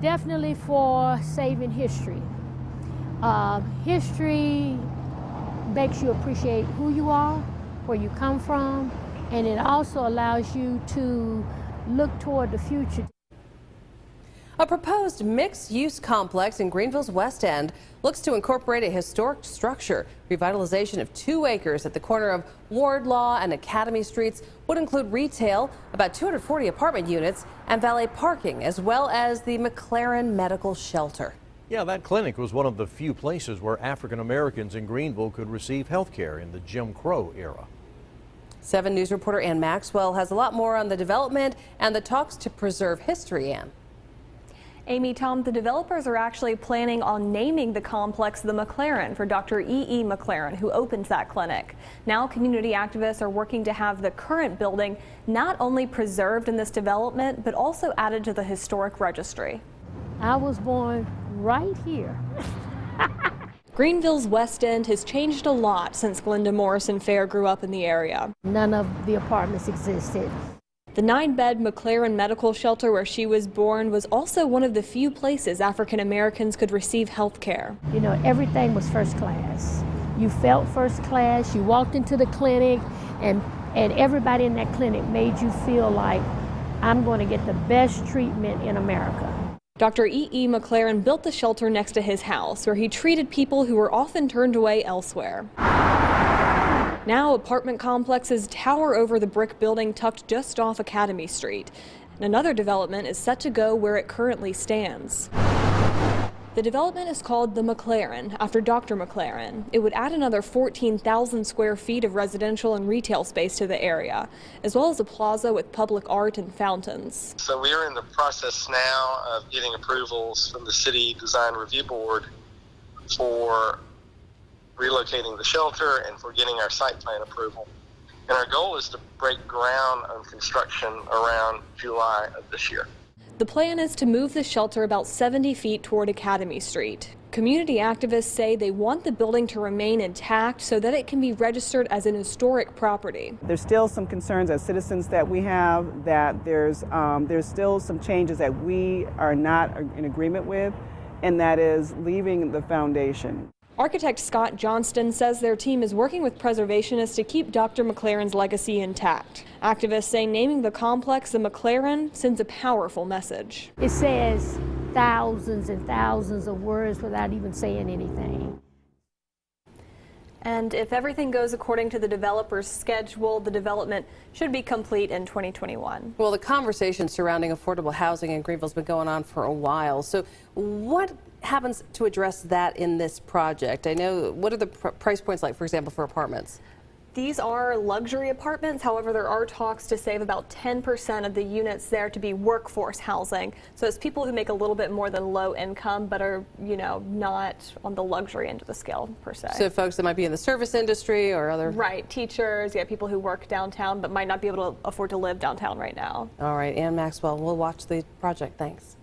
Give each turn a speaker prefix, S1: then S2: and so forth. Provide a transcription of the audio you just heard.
S1: definitely for saving history. History makes you appreciate who you are, where you come from, and it also allows you to look toward the future.
S2: A proposed mixed-use complex in Greenville's West End looks to incorporate a historic structure. Revitalization of 2 acres at the corner of Wardlaw and Academy Streets would include retail, about 240 apartment units, and valet parking, as well as the McLaren Medical Shelter.
S3: Yeah, that clinic was one of the few places where African Americans in Greenville could receive health care in the Jim Crow era.
S2: 7 News reporter Ann Maxwell has a lot more on the development and the talks to preserve history. Ann.
S4: Amy, Tom, the developers are actually planning on naming the complex the McClaren for Dr. E.E. McLaren, who opened that clinic. Now community activists are working to have the current building not only preserved in this development, but also added to the historic registry.
S1: I was born right here.
S4: Greenville's West End has changed a lot since Glenda Morrison Fair grew up in the area.
S1: None of the apartments existed.
S4: The 9-bed McLaren Medical Shelter where she was born was also one of the few places African Americans could receive health care.
S1: You know, everything was first class. You felt first class. You walked into the clinic, and everybody in that clinic made you feel like, I'm going to get the best treatment in America.
S4: Dr. E.E. McLaren built the shelter next to his house, where he treated people who were often turned away elsewhere. Now apartment complexes tower over the brick building tucked just off Academy Street. And another development is set to go where it currently stands. The development is called the McClaren, after Dr. McLaren. It would add another 14,000 square feet of residential and retail space to the area, as well as a plaza with public art and fountains.
S5: So we are in the process now of getting approvals from the City Design Review Board for relocating the shelter and for getting our site plan approval. And our goal is to break ground on construction around July of this year.
S4: The plan is to move the shelter about 70 feet toward Academy Street. Community activists say they want the building to remain intact so that it can be registered as an historic property.
S6: There's still some concerns as citizens that we have that there's still some changes that we are not in agreement with, and that is leaving the foundation.
S4: Architect Scott Johnston says their team is working with preservationists to keep Dr. McLaren's legacy intact. Activists say naming the complex the McClaren sends a powerful message.
S1: It says thousands and thousands of words without even saying anything.
S4: And if everything goes according to the developer's schedule, the development should be complete in 2021.
S2: Well, the conversation surrounding affordable housing in Greenville's been going on for a while. So what happens to address that in this project? I know, what are the price points like, for example, for apartments?
S4: These are luxury apartments. However, there are talks to save about 10% of the units there to be workforce housing. So it's people who make a little bit more than low income, but are, you know, not on the luxury end of the scale per se.
S2: So folks that might be in the service industry or other.
S4: Right, teachers, yeah, people who work downtown but might not be able to afford to live downtown right now.
S2: All right, Ann Maxwell, we'll watch the project. Thanks.